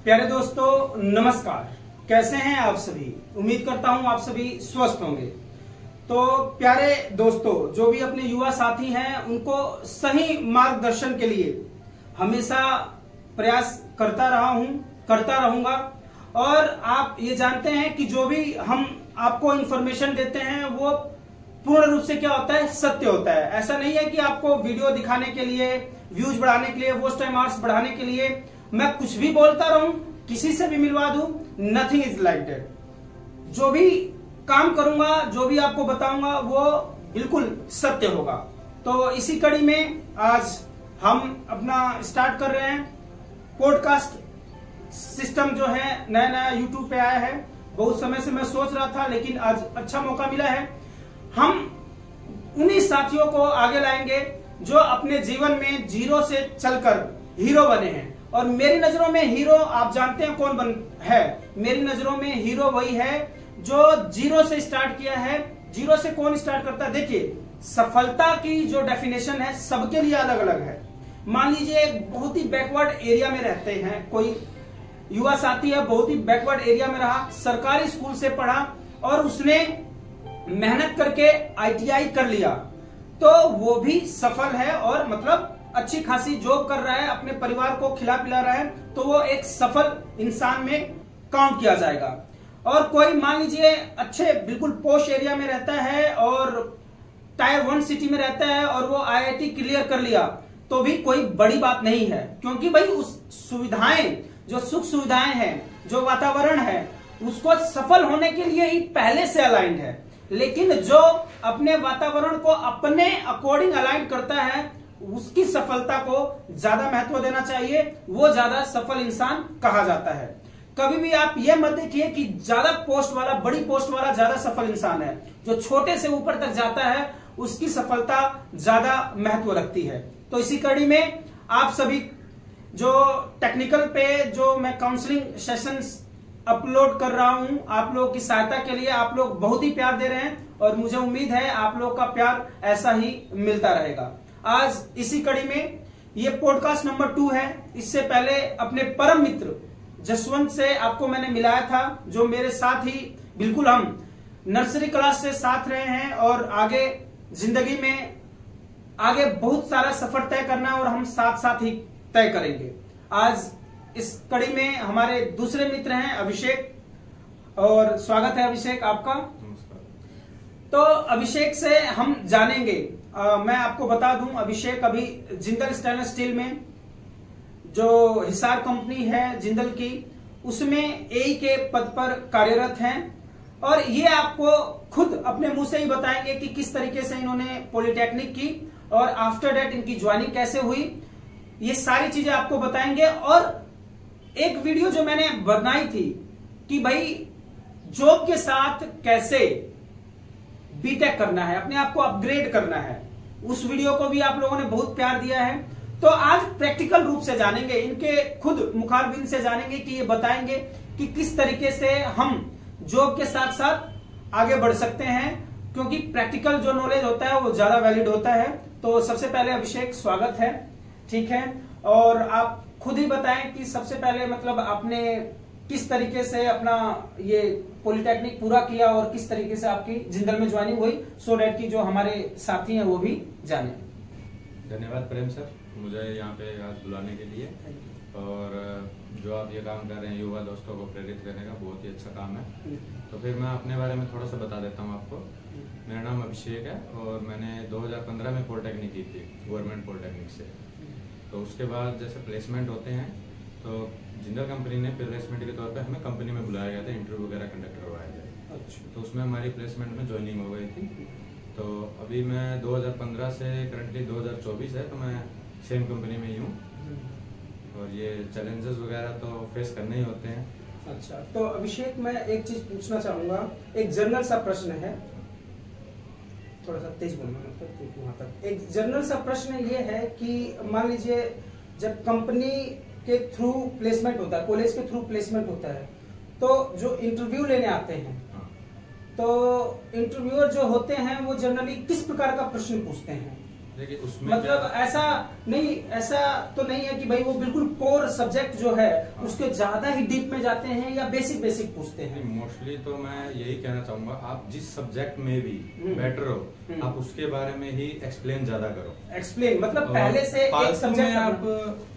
प्यारे दोस्तों नमस्कार। कैसे हैं आप सभी? उम्मीद करता हूं आप सभी स्वस्थ होंगे। तो प्यारे दोस्तों, जो भी अपने युवा साथी हैं उनको सही मार्गदर्शन के लिए हमेशा प्रयास करता रहा हूं, करता रहूंगा। और आप ये जानते हैं कि जो भी हम आपको इंफॉर्मेशन देते हैं वो पूर्ण रूप से क्या होता है, सत्य होता है। ऐसा नहीं है कि आपको वीडियो दिखाने के लिए, व्यूज बढ़ाने के लिए, वॉच टाइम आवर्स बढ़ाने के लिए मैं कुछ भी बोलता रहूं, किसी से भी मिलवा दूं। Nothing is like that. जो भी काम करूंगा, जो भी आपको बताऊंगा वो बिल्कुल सत्य होगा। तो इसी कड़ी में आज हम अपना स्टार्ट कर रहे हैं। पॉडकास्ट सिस्टम जो है नया नया यूट्यूब पे आया है। बहुत समय से मैं सोच रहा था, लेकिन आज अच्छा मौका मिला है। हम उन्हीं साथियों को आगे लाएंगे जो अपने जीवन में जीरो से चलकर हीरो बने हैं। और मेरी नजरों में हीरो आप जानते हैं कौन है? मेरी नजरों में हीरो वही है जो जीरो से स्टार्ट किया है। जीरो से कौन स्टार्ट करता है? देखिए, सफलता की जो डेफिनेशन है सबके लिए अलग अलग है। मान लीजिए एक बहुत ही बैकवर्ड एरिया में रहते हैं, कोई युवा साथी है, बहुत ही बैकवर्ड एरिया में रहा, सरकारी स्कूल से पढ़ा और उसने मेहनत करके ITI कर लिया, तो वो भी सफल है और मतलब अच्छी खासी जॉब कर रहा है, अपने परिवार को खिला पिला रहा है, तो वो एक सफल इंसान में काउंट किया जाएगा। और कोई मान लीजिए अच्छे बिल्कुल पोश एरिया में रहता है और टायर 1 सिटी में रहता है और वो IIT क्लियर कर लिया, तो भी कोई बड़ी बात नहीं है, क्योंकि भाई उस सुविधाएं, जो सुख सुविधाएं हैं, जो वातावरण है, उसको सफल होने के लिए ही पहले से अलाइंड है। लेकिन जो अपने वातावरण को अपने अकॉर्डिंग अलाइन करता है, उसकी सफलता को ज्यादा महत्व देना चाहिए, वो ज्यादा सफल इंसान कहा जाता है। कभी भी आप ये मत देखिए कि ज्यादा पोस्ट वाला, बड़ी पोस्ट वाला ज्यादा सफल इंसान है। जो छोटे से ऊपर तक जाता है उसकी सफलता ज्यादा महत्व रखती है। तो इसी कड़ी में आप सभी जो टेक्निकल पे जो मैं काउंसलिंग सेशंस अपलोड कर रहा हूं, आप लोगों की सहायता के लिए आप लोग बहुत ही प्यार दे रहे हैं और मुझे उम्मीद है आप लोग का प्यार ऐसा ही मिलता रहेगा। आज इसी कड़ी में ये पॉडकास्ट नंबर 2 है। इससे पहले अपने परम मित्र जसवंत से आपको मैंने मिलाया था, जो मेरे साथ ही बिल्कुल हम नर्सरी क्लास से साथ रहे हैं और आगे जिंदगी में आगे बहुत सारा सफर तय करना है और हम साथ साथ ही तय करेंगे। आज इस कड़ी में हमारे दूसरे मित्र हैं अभिषेक, और स्वागत है अभिषेक आपका। तो अभिषेक से हम जानेंगे, मैं आपको बता दूं, अभिषेक अभी जिंदल स्टेनलेस स्टील में जो हिसार कंपनी है जिंदल की, उसमें AE के पद पर कार्यरत हैं। और ये आपको खुद अपने मुंह से ही बताएंगे कि किस तरीके से इन्होंने पॉलिटेक्निक की और आफ्टर दैट इनकी ज्वाइनिंग कैसे हुई, ये सारी चीजें आपको बताएंगे। और एक वीडियो जो मैंने बनाई थी कि भाई जॉब के साथ कैसे बीटेक करना है, अपने आप को अपग्रेड करना है, उस वीडियो को भी आप लोगों ने बहुत प्यार दिया है। तो आज प्रैक्टिकल रूप से जानेंगे, इनके खुद मुखारबिन से जानेंगे कि ये बताएंगे कि किस तरीके से हम जॉब के साथ साथ आगे बढ़ सकते हैं, क्योंकि प्रैक्टिकल जो नॉलेज होता है वो ज्यादा वैलिड होता है। तो सबसे पहले अभिषेक स्वागत है, ठीक है। और आप खुद ही बताएं कि सबसे पहले मतलब आपने किस तरीके से अपना ये पॉलिटेक्निक पूरा किया और किस तरीके से आपकी जिंदल में ज्वाइनिंग हुई, सो डैट की जो हमारे साथी हैं वो भी जाने। धन्यवाद प्रेम सर, मुझे यहाँ पे आज बुलाने के लिए। और जो आप ये काम कर रहे हैं युवा दोस्तों को प्रेरित करने का, बहुत ही अच्छा काम है। तो फिर मैं अपने बारे में थोड़ा सा बता देता हूँ आपको। मेरा नाम अभिषेक है और मैंने 2015 में पॉलिटेक्निक की थी, गवर्नमेंट पॉलिटेक्निक से। तो उसके बाद जैसे प्लेसमेंट होते हैं, तो जिंदल कंपनी ने प्लेसमेंट के तौर पे हमें कंपनी में बुलाया गया था, इंटरव्यू वगैरह कंडक्ट करवाया गया। अच्छा। तो उसमें हमारी प्लेसमेंट में ज्वाइनिंग हो गई थी। तो अभी मैं 2015 से करंटली 2024 है, तो मैं सेम कंपनी में ही हूँ। और ये चैलेंजेस वगैरह तो फेस करने ही होते हैं। अच्छा, तो अभिषेक मैं एक चीज पूछना चाहूंगा, एक जनरल सा प्रश्न है, थोड़ा सा तेज बोलना मतलब वहां तक। एक जनरल सा प्रश्न ये है कि मान लीजिए जब कंपनी के थ्रू प्लेसमेंट होता है, कॉलेज के थ्रू प्लेसमेंट होता है, तो जो इंटरव्यू लेने आते हैं, तो इंटरव्यूअर जो होते हैं वो जनरली किस प्रकार का प्रश्न पूछते हैं? देखिए उसमें मतलब ऐसा तो नहीं है कि भाई वो बिल्कुल कोर सब्जेक्ट जो है उसके ज्यादा ही डीप में जाते हैं या बेसिक पूछते हैं? मोस्टली तो मैं यही कहना चाहूंगा, आप जिस सब्जेक्ट में भी बेटर हो आप उसके बारे में ही एक्सप्लेन ज्यादा करो। एक्सप्लेन मतलब पहले से एक सब्जेक्ट आप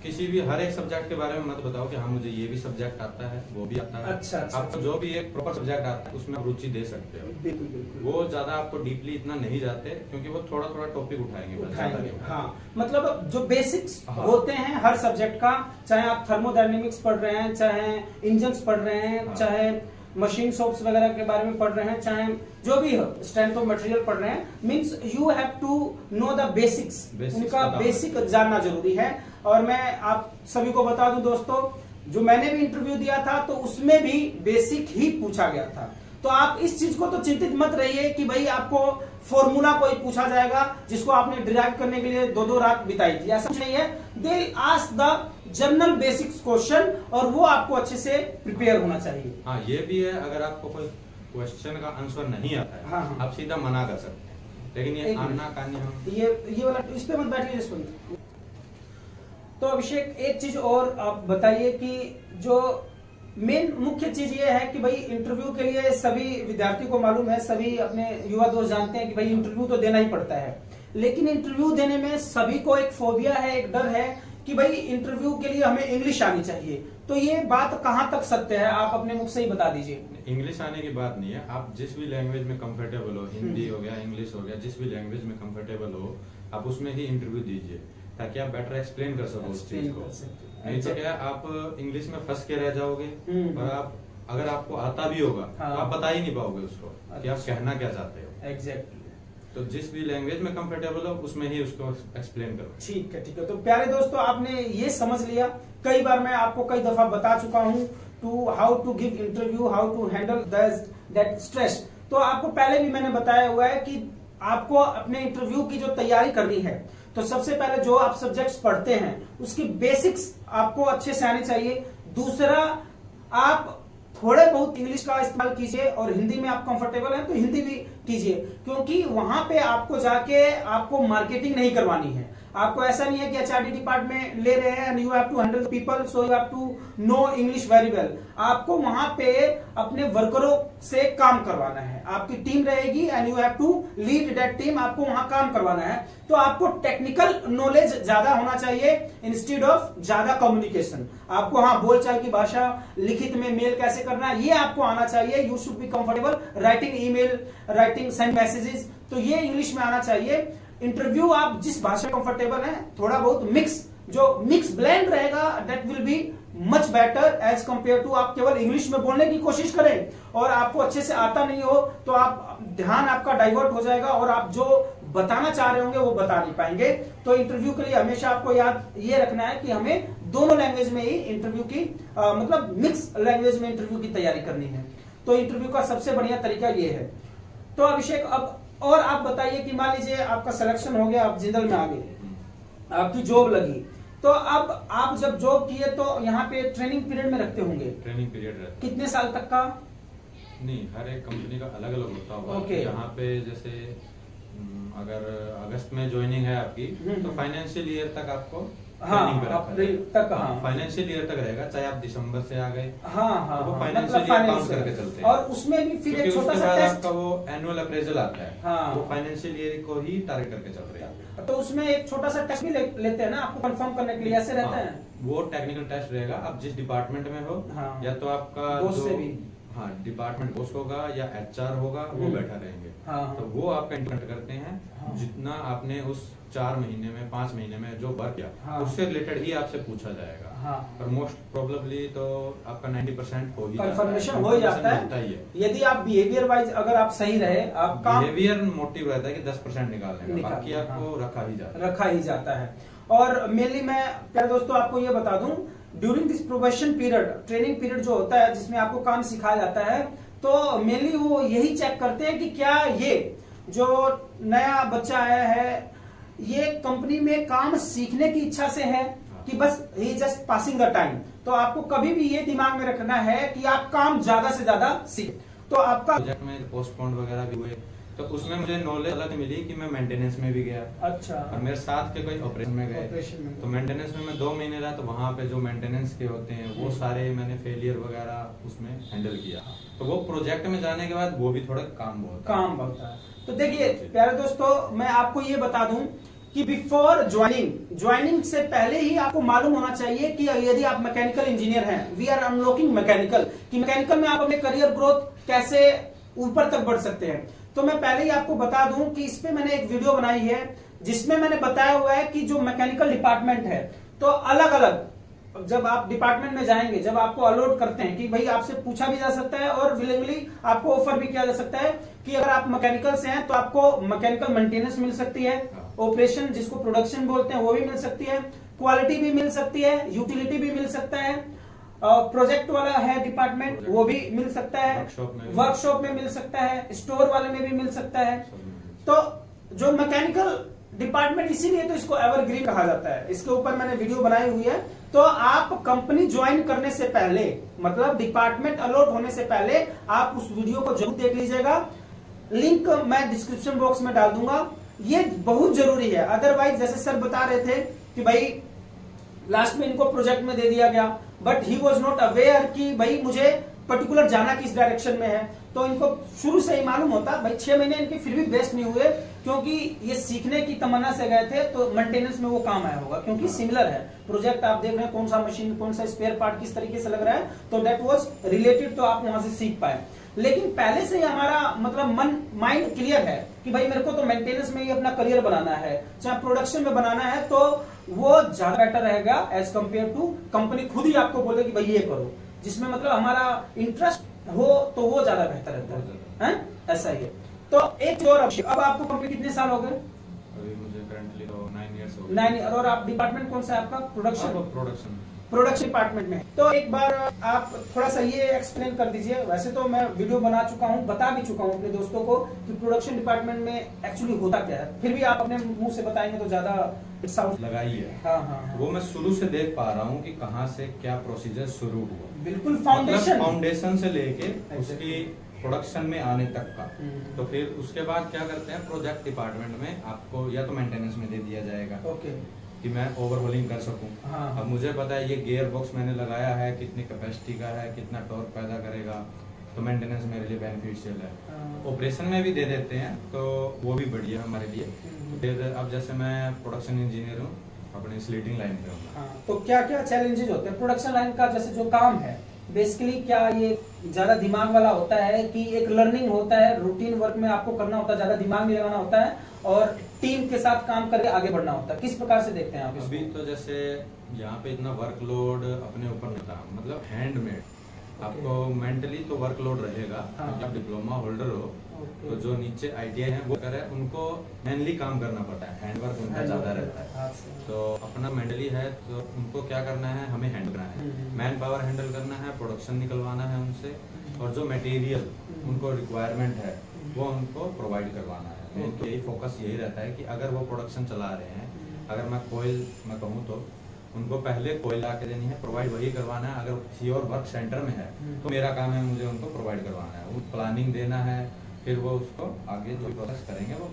किसी भी हर एक सब्जेक्ट के बारे में मत बताओ कि हाँ मुझे ये भी सब्जेक्ट आता है वो भी आता है। अच्छा, आपको जो भी एक प्रॉपर सब्जेक्ट आता है उसमें रुचि दे सकते हो। बिल्कुल। वो ज्यादा आपको डीपली इतना नहीं जाते क्योंकि वो थोड़ा थोड़ा टॉपिक उठाएंगे। हाँ, मतलब जो बेसिक्स होते हैं हर सब्जेक्ट का, चाहे आप थर्मोडायनेमिक्स पढ़ रहे हैं, चाहे इंजन्स पढ़ रहे हैं, चाहे मशीन शॉप्स वगैरह के बारे में पढ़ रहे हैं, चाहे जो भी हो स्ट्रेंथ ऑफ मटेरियल पढ़ रहे हैं, means you have to know the basics. उनका बेसिक जानना जरूरी है। और मैं आप सभी को बता दूं दोस्तों, जो मैंने भी इंटरव्यू दिया था तो उसमें भी बेसिक ही पूछा गया था। तो आप इस चीज को तो चिंतित मत रहिए कि भाई आपको फॉर्मूला कोई पूछा जाएगा जिसको आपने डिराइव करने के लिए 2-2 रात बिताई थी, ऐसा कुछ नहीं है। They ask the general basics question और वो आपको अच्छे से प्रिपेयर होना चाहिए। हाँ, ये भी है, अगर आपको कोई क्वेश्चन का आंसर नहीं आता है हाँ। आप सीधा मना कर सकते हैं, लेकिन ये आना कानी हम ये वाला इस पे मत बैठिए जिसको। तो अभिषेक एक चीज और आप बताइए कि जो मेन मुख्य चीज ये है कि भाई इंटरव्यू के लिए सभी विद्यार्थी को मालूम है, सभी अपने युवा दोस्त जानते हैं कि भाई इंटरव्यू तो देना ही पड़ता है, लेकिन इंटरव्यू देने में सभी को एक फोबिया है, एक डर है कि भाई इंटरव्यू के लिए हमें इंग्लिश आनी चाहिए। तो ये बात कहाँ तक सत्य है, आप अपने मुख से ही बता दीजिए। इंग्लिश आने की बात नहीं है, आप जिस भी लैंग्वेज में कंफर्टेबल हो, हिंदी हो गया, इंग्लिश हो गया, जिस भी लैंग्वेज में कंफर्टेबल हो आप उसमें ही इंटरव्यू दीजिए ताकि आप बेटर एक्सप्लेन कर सको उस चीज को। नहीं तो क्या आप इंग्लिश में फंस के रह जाओगे और आप अगर आपको आता भी होगा तो आप बता ही नहीं पाओगे उसको कि आप कहना क्या चाहते हो। एग्जैक्टली। तो जिस भी लैंग्वेज में कंफर्टेबल हो उसमें ही उसको एक्सप्लेन करो। ठीक है। तो प्यारे दोस्तों, आपने ये समझ लिया, कई बार मैं आपको कई दफा बता चुका हूँ to how to give interview, how to handle that stress. तो आपको पहले भी मैंने बताया हुआ है कि आपको अपने इंटरव्यू की जो तैयारी करनी है तो सबसे पहले जो आप सब्जेक्ट्स पढ़ते हैं उसकी बेसिक्स आपको अच्छे से आनी चाहिए। दूसरा, आप थोड़े बहुत इंग्लिश का इस्तेमाल कीजिए और हिंदी में आप कंफर्टेबल हैं तो हिंदी भी कीजिए, क्योंकि वहां पे आपको जाके आपको मार्केटिंग नहीं करवानी है। आपको ऐसा नहीं है कि एचआरडी डिपार्टमेंट ले रहे हैं and you have to handle people so you have to know English very well. आपको वहां पे अपने वर्करों से काम करवाना है, आपकी टीम रहेगी and you have to lead that team, आपको वहां काम करवाना है। तो आपको टेक्निकल नॉलेज ज्यादा होना चाहिए इंस्टेड ऑफ ज्यादा कम्युनिकेशन। आपको हाँ बोलचाल की भाषा, लिखित में मेल कैसे करना है ये आपको आना चाहिए। You should be comfortable writing email, writing send messages, तो ये इंग्लिश में आना चाहिए। इंटरव्यू आप जिस भाषा कंफर्टेबल है, थोड़ा बहुत मिक्स ब्लेंड रहेगा, that will be much better as compare to आप केवल इंग्लिश में बोलने की कोशिश करें और आपको अच्छे से आता नहीं हो तो आप ध्यान आपका डाइवर्ट हो जाएगा और आप जो बताना चाह रहे होंगे वो बता नहीं पाएंगे। तो इंटरव्यू के लिए हमेशा आपको याद ये रखना है कि हमें दोनों लैंग्वेज में ही इंटरव्यू की मतलब मिक्स लैंग्वेज में इंटरव्यू की तैयारी करनी है। तो इंटरव्यू का सबसे बढ़िया तरीका ये है। तो अभिषेक, अब और आप बताइए कि मान लीजिए आपका सिलेक्शन हो गया, आप जिंदल में आ गए, आपकी जॉब लगी, तो अब आप जब जॉब किए तो यहाँ पे ट्रेनिंग पीरियड में रखते होंगे। ट्रेनिंग पीरियड रहता कितने साल तक का? नहीं, हर एक कंपनी का अलग अलग होता होगा। ओके। यहाँ पे जैसे अगर अगस्त में ज्वाइनिंग है आपकी तो फाइनेंशियल ईयर तक आपको अप्रैल तक, फाइनेंशियल ईयर तक रहेगा, चाहे आप दिसंबर से आ गए। वो फाइनेंशियल ईयर काउंट करके चलते हैं और उसमें भी फिर एक छोटा सा टेस्ट, आपका वो एनुअल अप्रेजल आता है, वो फाइनेंशियल ईयर को ही टारगेट करके चल रहे हैं। तो उसमें एक छोटा सा टेस्ट भी लेते हैं ना आपको कंफर्म करने के लिए, ऐसे रहता है। वो टेक्निकल टेस्ट रहेगा, आप जिस डिपार्टमेंट में हो, या तो आपका डिपार्टमेंट बॉस होगा या एचआर होगा, वो बैठा रहेंगे। तो वो आपका इंटरव्यू करते हैं। जितना आपने उस 4 महीने में 5 महीने में जो वर्क किया उससे रिलेटेड ही आपसे पूछा जाएगा। और मोस्ट प्रोबेबली तो आपका 90% हो ही कंफर्मेशन हो ही जाता है। यदि आप बिहेवियर वाइज अगर आप सही रहे, आप काम बिहेवियर मोटिव रहता है कि 10% निकालने का, बाकी आपको रखा ही जाता है। और मेनली मैं प्यारे दोस्तों आपको ये बता दूं, during this probation period, training period जो होता है जिसमें आपको काम सिखाया जाता है, तो मेनली वो यही चेक करते हैं कि क्या ये जो नया बच्चा आया है ये कंपनी में काम सीखने की इच्छा से है कि बस ही जस्ट पासिंग द टाइम। तो आपको कभी भी ये दिमाग में रखना है कि आप काम ज्यादा से ज्यादा सीखें। तो आपका प्रोजेक्ट में पोस्टपोन वगैरह भी हुए तो उसमें मुझे नॉलेज अलग मिली कि मैं मेंटेनेंस में भी गया। अच्छा। और मेरे साथ के कोई ऑपरेशन में गए, तो मेंटेनेंस में मैं 2 महीने रहा, तो वहाँ पे जो मेंटेनेंस के होते हैं वो सारे मैंने फेलियर वगैरह उसमें हैंडल किया। तो वो प्रोजेक्ट में जाने के बाद वो भी थोड़ा काम बहुत है। तो देखिए प्यारे दोस्तों, मैं आपको ये बता दूं कि बिफोर ज्वाइनिंग से पहले ही आपको मालूम होना चाहिए कि यदि आप मैकेनिकल इंजीनियर हैं, वी आर अनलॉकिंग मैकेनिकल, कि मैकेनिकल में आप अपने करियर ग्रोथ कैसे ऊपर तक बढ़ सकते हैं। तो मैं पहले ही आपको बता दूं कि इस पे मैंने एक वीडियो बनाई है जिसमें मैंने बताया हुआ है कि जो मैकेनिकल डिपार्टमेंट है, तो अलग अलग जब आप डिपार्टमेंट में जाएंगे, जब आपको अलॉट करते हैं कि भाई आपसे पूछा भी जा सकता है और विलिंगली आपको ऑफर भी किया जा सकता है कि अगर आप मैकेनिकल से हैं तो आपको मैकेनिकल मेंटेनेंस मिल सकती है, ऑपरेशन जिसको प्रोडक्शन बोलते हैं वो भी मिल सकती है, क्वालिटी भी मिल सकती है, यूटिलिटी भी मिल सकता है, प्रोजेक्ट वाला है डिपार्टमेंट वो भी मिल सकता है, वर्कशॉप में मिल सकता है, स्टोर वाले में भी मिल सकता है। तो जो मैकेनिकल डिपार्टमेंट, इसीलिए तो इसको एवरग्रीन कहा जाता है। इसके ऊपर मैंने वीडियो बनाई हुई है। तो आप कंपनी ज्वाइन करने से पहले, मतलब डिपार्टमेंट अलॉट होने से पहले, आप उस वीडियो को जरूर देख लीजिएगा। लिंक मैं डिस्क्रिप्शन बॉक्स में डाल दूंगा। ये बहुत जरूरी है, अदरवाइज जैसे सर बता रहे थे कि भाई लास्ट में इनको प्रोजेक्ट में दे दिया गया, but he was not aware कि भाई मुझे पर्टिकुलर जाना किस डायरेक्शन में है। तो इनको शुरू से ही मालूम होता भाई, 6 महीने इनके फिर भी बेस्ट नहीं हुए क्योंकि ये सीखने की तमन्ना से गए थे, तो मेंटेनेंस में वो काम आया होगा क्योंकि सिमिलर है प्रोजेक्ट। आप देख रहे हैं कौन सा मशीन, कौन सा स्पेयर पार्ट किस तरीके से लग रहा है, तो दैट वाज रिलेटेड, तो आप वहां से सीख पाए। लेकिन पहले से ही हमारा मतलब माइंड क्लियर है कि भाई मेरे को तो मेंटेनेंस में ही अपना करियर बनाना है, चाहे प्रोडक्शन में बनाना है, तो वो ज्यादा बेटर रहेगा एज कंपेयर टू कंपनी खुद ही आपको बोले कि भाई ये करो, जिसमें मतलब हमारा इंटरेस्ट हो तो वो ज्यादा बेहतर रहता है। ऐसा ही है। तो एक और अब आपको कंप्लीट कितने साल हो गए? अभी मुझे करंटली तो 9 इयर्स हो गए। 9 ईयर। और आप डिपार्टमेंट कौन सा है आपका? प्रोडक्शन डिपार्टमेंट में। तो एक बार आप थोड़ा सा ये एक्सप्लेन कर दीजिए। वैसे तो मैं वीडियो बना चुका हूँ, बता भी चुका हूँ अपने दोस्तों को कि प्रोडक्शन डिपार्टमेंट में एक्चुअली होता क्या है, फिर भी आप अपने मुंह से बताएंगे तो ज्यादा साउंड लगाई है। हाँ। वो मैं शुरू से देख पा रहा हूँ कि कहाँ से क्या प्रोसीजर शुरू हुआ, बिल्कुल फाउंडेशन से लेके उसकी प्रोडक्शन में आने तक का। तो फिर उसके बाद क्या करते हैं, प्रोजेक्ट डिपार्टमेंट में आपको या तो मेंटेनेंस में दे दिया जाएगा कि मैं ओवरहोलिंग कर सकूं। अब मुझे पता है ये गियर बॉक्स मैंने लगाया है, कितनी कैपेसिटी का है, कितना टॉर्क पैदा करेगा, तो मेंटेनेंस मेरे लिए बेनिफिशियल है। ऑपरेशन में भी दे देते हैं तो वो भी बढ़िया हमारे लिए। फिर अब जैसे मैं प्रोडक्शन इंजीनियर हूँ, अपनी स्लीटिंग लाइन पे हूँ। तो क्या क्या चैलेंजेस होते हैं प्रोडक्शन लाइन का? जैसे जो काम है बेसिकली क्या ये ज्यादा दिमाग वाला होता है कि एक लर्निंग होता है, रूटीन वर्क में आपको करना होता है, ज्यादा दिमाग नहीं लगाना होता है और टीम के साथ काम करके आगे बढ़ना होता है? किस प्रकार से देखते हैं आप इसको? अभी तो जैसे यहाँ पे इतना वर्कलोड अपने ऊपर नहीं था, मतलब हैंडमेड। आपको मेंटली तो वर्कलोड रहेगा। जब डिप्लोमा होल्डर हो तो जो नीचे ITI है वो करे, उनको मेनली काम करना पड़ता है, हैंडवर्क उनका ज्यादा रहता है। तो अपना मेंटली है तो उनको क्या करना है, हमें हैंडल करना है, मैन पावर हैंडल करना है, प्रोडक्शन निकलवाना है उनसे, और जो मटेरियल उनको रिक्वायरमेंट है वो उनको प्रोवाइड करवाना है। उनका यही फोकस यही रहता है कि अगर वो प्रोडक्शन चला रहे हैं, अगर मैं कोयल मैं कहूँ तो उनको पहले कोयल ला के देनी है, प्रोवाइड वही करवाना है। अगर किसी और वर्क सेंटर में है तो मेरा काम है मुझे उनको प्रोवाइड करवाना है, वो प्लानिंग देना है, फिर वो उसको आगे जो प्रोसेस करेंगे वो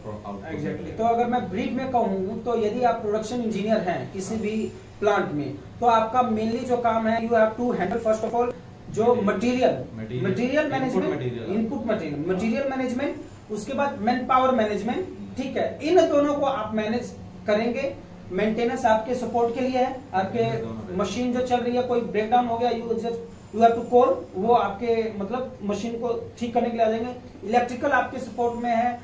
एग्जैक्टली। तो अगर मैं ब्रीफ में कहूँ तो यदि आप प्रोडक्शन इंजीनियर हैं किसी भी प्लांट में, तो आपका मेनली जो काम है, you have to handle first of all जो material management, input material management, उसके बाद मैन पावर मैनेजमेंट। ठीक है, इन दोनों को आप मैनेज करेंगे। मेंटेनेंस आपके सपोर्ट के लिए है, आपके मशीन जो चल रही है कोई ब्रेकडाउन हो गया, यू हैव टू कॉल, वो आपके मतलब मशीन को ठीक करने के लिए आ जाएंगे। इलेक्ट्रिकल आपके सपोर्ट में है,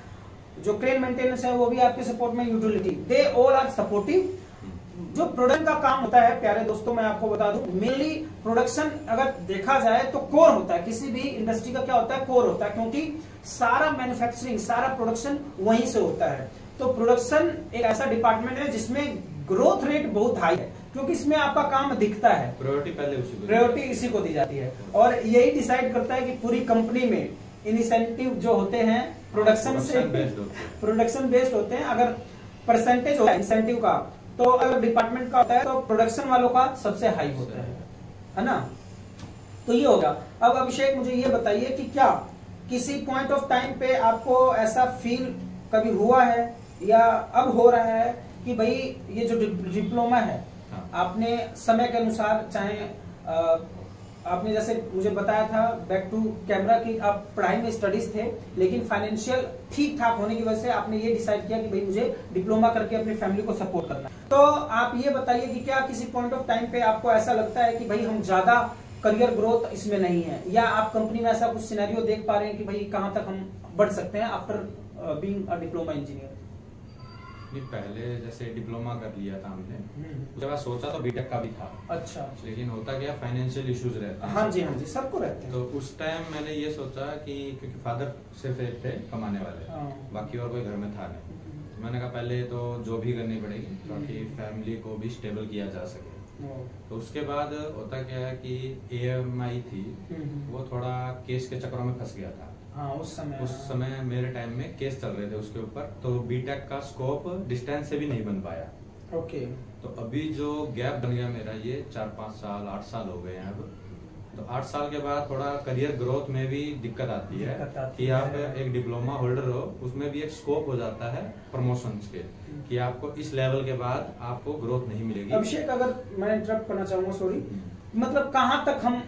जो क्रेन मेंटेनेंस है वो भी आपके सपोर्ट में, utility, they all are supportive. जो प्रोडक्शन का काम होता है प्यारे दोस्तों, मैं आपको बता दूं, मेनली प्रोडक्शन अगर देखा जाए तो कोर होता है। किसी भी इंडस्ट्री का क्या होता है, कोर होता है, क्योंकि सारा मैन्युफैक्चरिंग, सारा प्रोडक्शन वहीं से होता है। तो प्रोडक्शन एक ऐसा डिपार्टमेंट है जिसमें ग्रोथ रेट बहुत हाई है, क्योंकि इसमें आपका काम दिखता है, प्रायोरिटी इसी को दी जाती है, और यही डिसाइड करता है कि पूरी कंपनी में इंसेंटिव जो होते हैं प्रोडक्शन से, प्रोडक्शन बेस्ड होते हैं। अगर परसेंटेज होता है इंसेंटिव का, तो अगर डिपार्टमेंट का होता है तो प्रोडक्शन वालों का सबसे हाई होता है ना। तो ये होगा। अब अभिषेक मुझे ये बताइए कि क्या किसी पॉइंट ऑफ टाइम पे आपको ऐसा फील कभी हुआ है या अब हो रहा है कि भाई ये जो डिप्लोमा है, हाँ। आपने समय के अनुसार, चाहे आपने जैसे मुझे बताया था बैक टू कैमरा कि आप पढ़ाई में स्टडीज थे, लेकिन फाइनेंशियल ठीक ठाक होने की वजह से आपने ये डिसाइड किया कि भाई मुझे डिप्लोमा करके अपनी फैमिली को सपोर्ट करना है। तो आप ये बताइए कि क्या किसी पॉइंट ऑफ टाइम पे आपको ऐसा लगता है कि भाई हम ज्यादा करियर ग्रोथ इसमें नहीं है, या आप कंपनी में ऐसा कुछ सिनेरियो देख पा रहे हैं कि भाई कहां तक हम बढ़ सकते हैं after being a diploma engineer? पहले जैसे डिप्लोमा कर लिया था हमने, उसके बाद सोचा तो बीटेक का भी था। अच्छा। लेकिन होता क्या, फाइनेंशियल इश्यूज रहते हैं। हाँ जी, हाँ जी, सबको रहते हैं। तो उस टाइम मैंने ये सोचा कि क्योंकि फादर सिर्फ एक थे कमाने वाले, बाकी और कोई घर में था नहीं, तो मैंने कहा पहले तो जॉब ही करनी पड़ेगी ताकि फैमिली को भी स्टेबल किया जा सके। तो उसके बाद होता क्या है कि EMI थी, वो थोड़ा केस के चक्करों में फंस गया था। हाँ, उस समय मेरे टाइम में केस चल रहे थे उसके ऊपर, तो बीटेक का स्कोप डिस्टेंस से भी नहीं बन पाया। ओके। तो अभी जो गैप बन गया मेरा, ये 4-5 साल 8 साल हो गए हैं अब। तो 8 साल के बाद थोड़ा करियर ग्रोथ में भी दिक्कत आती है कि आप एक डिप्लोमा होल्डर हो, उसमें भी एक स्कोप हो जाता है प्रमोशंस के, कि आपको इस लेवल के बाद आपको ग्रोथ नहीं मिलेगी। अभिषेक, अगर मैं इंटरप्ट करना चाहूंगा, सॉरी, मतलब कहां तक हम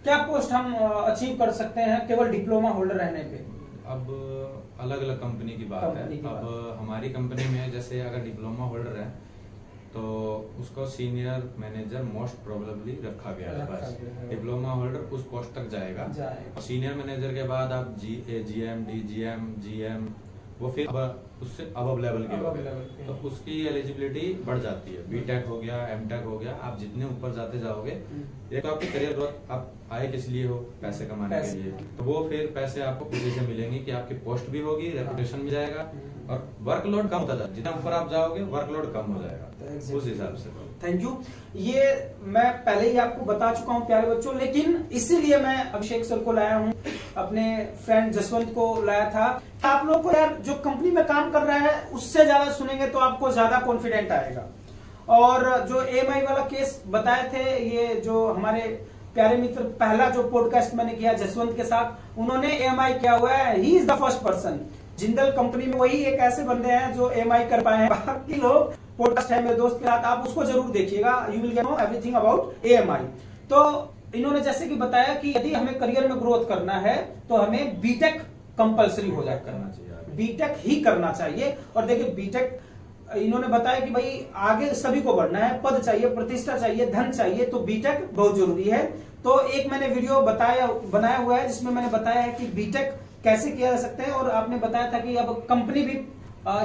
क्या पोस्ट हम अचीव कर सकते हैं केवल डिप्लोमा होल्डर रहने पे? अब अलग अलग कंपनी की बात है। अब हमारी कंपनी में जैसे अगर डिप्लोमा होल्डर है तो उसको सीनियर मैनेजर मोस्ट प्रोबेबली रखा गया है। बस डिप्लोमा होल्डर उस पोस्ट तक जाएगा। सीनियर मैनेजर के बाद आप GM, DGM, GM, वो फिर उससे अब लेवल के हो गए, तो उसकी एलिजिबिलिटी बढ़ जाती है। बीटेक हो गया, एमटेक हो गया, आप जितने ऊपर जाते जाओगे, एक तो आपकी करियर ग्रोथ, आप आए किस लिए हो, पैसे कमाने के लिए, तो वो फिर पैसे आपको खुशी से मिलेंगे कि आपकी पोस्ट भी होगी, रेपुटेशन भी जाएगा और वर्कलोड कम होता जाएगा। जितना ऊपर आप जाओगे वर्कलोड कम हो जाएगा, उस हिसाब से। Thank you. ये मैं पहले ही आपको बता चुका हूं प्यारे बच्चों, लेकिन इसीलिए मैं अभिषेक सर को लाया हूं, अपने फ्रेंड जसवंत को लाया था। आप लोगों को यार जो कंपनी में काम कर रहा है उससे ज्यादा सुनेंगे तो आपको ज्यादा कॉन्फिडेंट आएगा। और जो EMI वाला केस बताए थे, ये जो हमारे प्यारे मित्र, पहला जो पॉडकास्ट मैंने किया जसवंत के साथ, उन्होंने EMI किया हुआ है। He is the first person. Jindal company में वही एक ऐसे बंदे हैं जो EMI कर पाए हैं। बाकी लोग, पॉडकास्ट है मेरे दोस्त के साथ, आप उसको जरूर देखिएगा, you will get know everything about EMI। तो इन्होंने जैसे कि बताया कि यदि हमें करियर में ग्रोथ करना है तो हमें बीटेक कंपलसरी हो जाए, करना चाहिए, बीटेक ही करना चाहिए। और देखिए बीटेक इन्होंने बताया कि भाई आगे सभी को बढ़ना है, पद चाहिए, प्रतिष्ठा चाहिए, धन चाहिए, तो बीटेक बहुत जरूरी है। तो एक मैंने वीडियो बनाया हुआ है जिसमें मैंने बताया है कि बीटेक कैसे किया जा सकता है, और आपने बताया था कि अब कंपनी भी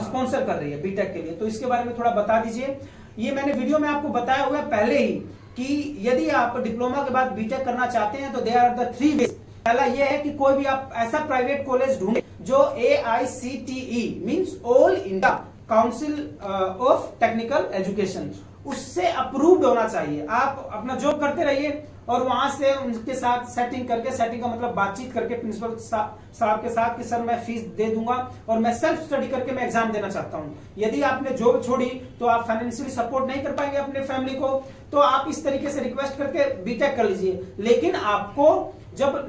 स्पॉन्सर कर रही है बीटेक के लिए, तो इसके बारे में थोड़ा बता दीजिए। ये मैंने वीडियो में आपको बताया हुआ है पहले ही कि यदि आप डिप्लोमा के बाद बीटेक करना चाहते हैं तो देयर आर द 3 वेज। पहला ये है कि कोई भी आप ऐसा प्राइवेट कॉलेज ढूंढे जो AICTE means all India council of technical education, उससे अप्रूव्ड होना चाहिए। आप अपना जॉब करते रहिए और वहां से उनके साथ सेटिंग करके, सेटिंग का मतलब बातचीत करके प्रिंसिपल साहब के साथ कि सर मैं फीस दे दूंगा और मैं सेल्फ स्टडी करके मैं एग्जाम देना चाहता हूं। यदि आपने जॉब छोड़ी तो आप फाइनेंशियली सपोर्ट नहीं कर पाएंगे अपने फैमिली को, तो आप इस तरीके से रिक्वेस्ट करके बीटेक कर लीजिए। लेकिन आपको जब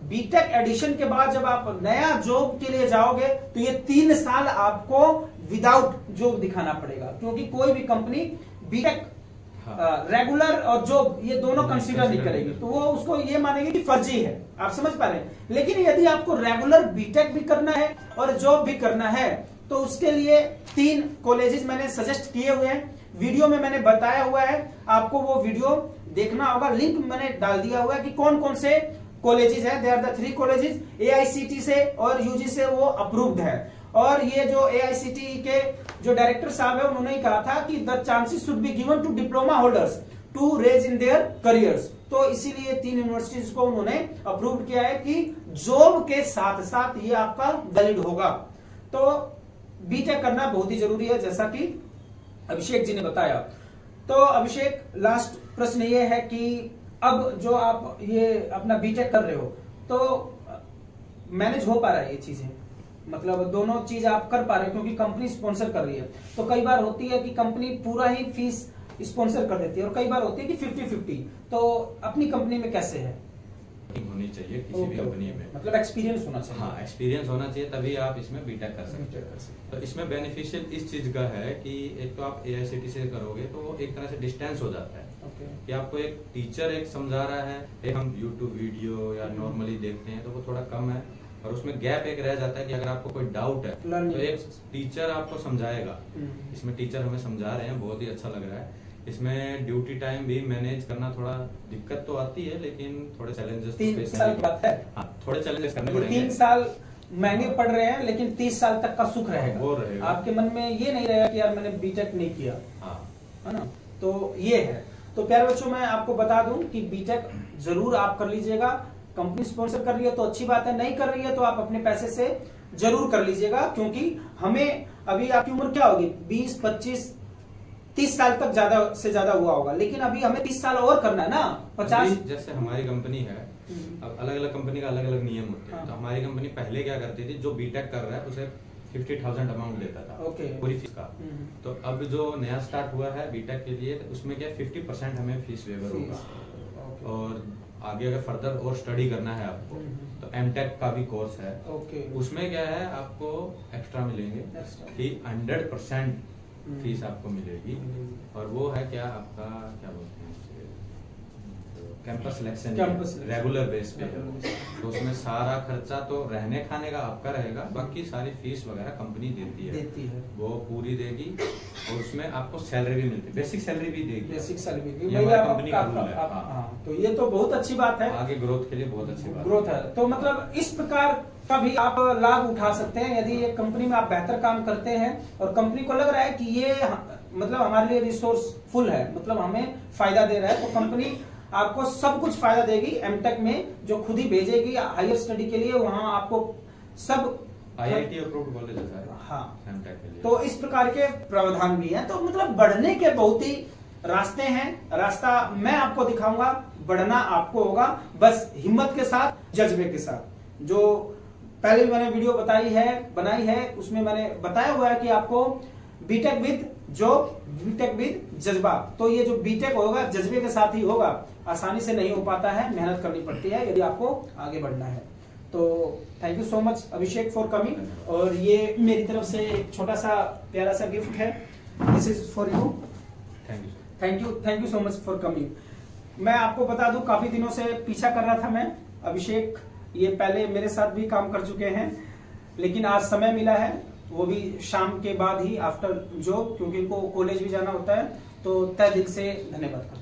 बीटेक एडिशन के बाद जब आप नया जॉब के लिए जाओगे तो ये 3 साल आपको विदाउट जॉब दिखाना पड़ेगा, क्योंकि कोई भी कंपनी बीटेक रेगुलर और जॉब ये दोनों कंसीडर नहीं करेगी, तो वो उसको ये मानेगी कि फर्जी है। आप समझ पा रहे हैं। लेकिन यदि आपको रेगुलर बीटेक भी करना है और जॉब भी करना है तो उसके लिए 3 कॉलेजेस मैंने सजेस्ट किए हुए हैं, वीडियो में मैंने बताया हुआ है, आपको वो वीडियो देखना होगा। लिंक मैंने डाल दिया हुआ है कि कौन कौन से कॉलेजेस हैं। They are the 3 colleges, AICTE से और UG से वो अप्रूव्ड है। और ये जो AICTE के जो डायरेक्टर साहब है उन्होंने ही कहा था कि the chances should be given to diploma holders to raise in their careers. तो इसीलिए 3 यूनिवर्सिटीज को उन्होंने अप्रूव किया है कि जॉब के साथ साथ ये आपका वैलिड होगा। तो बीटेक करना बहुत ही जरूरी है, जैसा कि अभिषेक जी ने बताया। तो अभिषेक, लास्ट प्रश्न ये है कि अब जो आप ये अपना बीटेक कर रहे हो तो मैनेज हो पा रहा है ये चीजें, मतलब दोनों चीज आप कर पा रहे हो क्योंकि कंपनी स्पॉन्सर कर रही है। तो कई बार होती है कि कंपनी पूरा ही फीस स्पॉन्सर कर देती है और कई बार होती है कि 50-50। तो अपनी कंपनी में कैसे है? होनी चाहिए किसी भी कंपनी में, मतलब एक्सपीरियंस होना चाहिए। हाँ, एक्सपीरियंस होना चाहिए, तभी आप इसमें बीटेक कर सकते हैं। तो इसमें बेनिफिशियल इस चीज का है कि एक तो आप AICTE से करोगे तो वो एक तरह से डिस्टेंस हो जाता है कि आपको एक टीचर एक समझा रहा है, एक हम यूट्यूब वीडियो या नॉर्मली देखते हैं तो वो थोड़ा कम है, और उसमें गैप एक रह जाता है कि अगर आपको कोई डाउट है तो एक टीचर आपको समझाएगा। इसमें टीचर हमें समझा रहे हैं, बहुत ही अच्छा लग रहा है। इसमें ड्यूटी टाइम भी मैनेज करना थोड़ा दिक्कत तो आती है, लेकिन थोड़े चैलेंजेस थोड़े चैलेंजेस करने पड़ेंगे। 3 साल महंगे पड़ रहे हैं, लेकिन 30 साल तक का सुख रहेगा। वो रहेगा, आपके मन में ये नहीं रहेगा कि यार मैंने बीटेक नहीं किया, है ना। तो ये है। तो प्यारे बच्चों, मैं आपको बता दूं कि बीटेक जरूर आप कर लीजिएगा। कंपनी स्पॉन्सर कर रही है तो अच्छी बात है, नहीं कर रही है तो आप अपने पैसे से जरूर कर लीजिएगा, क्योंकि हमें अभी आपकी उम्र क्या होगी, 20, 25, 30 साल तक ज्यादा से ज्यादा हुआ होगा, लेकिन अभी हमें 30 साल और करना है ना। 50 जैसे हमारी कंपनी है, अब अलग अलग कंपनी का अलग अलग नियम होते हैं। तो हमारी कंपनी पहले क्या करती थी, जो बीटेक कर रहा है उसे 50,000 अमाउंट देता था पूरी फीस का। तो अब जो नया स्टार्ट हुआ है बीटेक के लिए, उसमें क्या 50% हमें फीस वेवर होगा। और आगे अगर फर्दर और स्टडी करना है आपको तो एमटेक का भी कोर्स है। उसमें क्या है, आपको एक्स्ट्रा मिलेंगे कि 100% फीस आपको मिलेगी। और वो है क्या, आपका क्या बोलते हैं, कैंपस सिलेक्शन रेगुलर बेस पे। तो उसमें सारा खर्चा तो रहने खाने का आपका रहेगा, बाकी सारी फीस वगैरह कंपनी देती है, वो पूरी देगी। और उसमें आपको सैलरी भी मिलती है, बेसिक सैलरी भी देगी, कंपनी का रूल है। तो ये तो बहुत अच्छी बात है, आगे ग्रोथ के लिए बहुत अच्छी बात ग्रोथ है। तो मतलब इस प्रकार का भी आप लाभ उठा सकते हैं यदि एक कंपनी में आप बेहतर काम करते हैं और कंपनी को लग रहा है कि ये मतलब हमारे लिए रिसोर्स फुल है, मतलब हमें फायदा दे रहा है, तो कंपनी आपको सब कुछ फायदा देगी। एमटेक में जो खुद ही भेजेगी हायर स्टडी के लिए, वहां आपको सब IIT अप्रूव्ड कॉलेज है। हाँ, एमटेक के लिए तो इस प्रकार के प्रावधान भी हैं। तो मतलब बढ़ने के बहुत ही रास्ते हैं, रास्ता मैं आपको दिखाऊंगा, बढ़ना आपको होगा, बस हिम्मत के साथ, जज्बे के साथ। जो पहले भी मैंने वीडियो बनाई है, उसमें मैंने बताया हुआ है कि आपको BTech with job, BTech with जज्बा। तो ये जो बीटेक होगा जज्बे के साथ ही होगा, आसानी से नहीं हो पाता है, मेहनत करनी पड़ती है यदि आपको आगे बढ़ना है। तो thank you so much Abhishek for coming. और ये मेरी तरफ से एक छोटा सा प्यारा सा गिफ्ट है, this is for you. Thank you so much for coming. मैं आपको बता दूं, काफी दिनों से पीछा कर रहा था मैं। अभिषेक ये पहले मेरे साथ भी काम कर चुके हैं, लेकिन आज समय मिला है, वो भी शाम के बाद ही आफ्टर जॉब, क्योंकि इनको कॉलेज भी जाना होता है। तो तहे दिल से धन्यवाद करता हूं।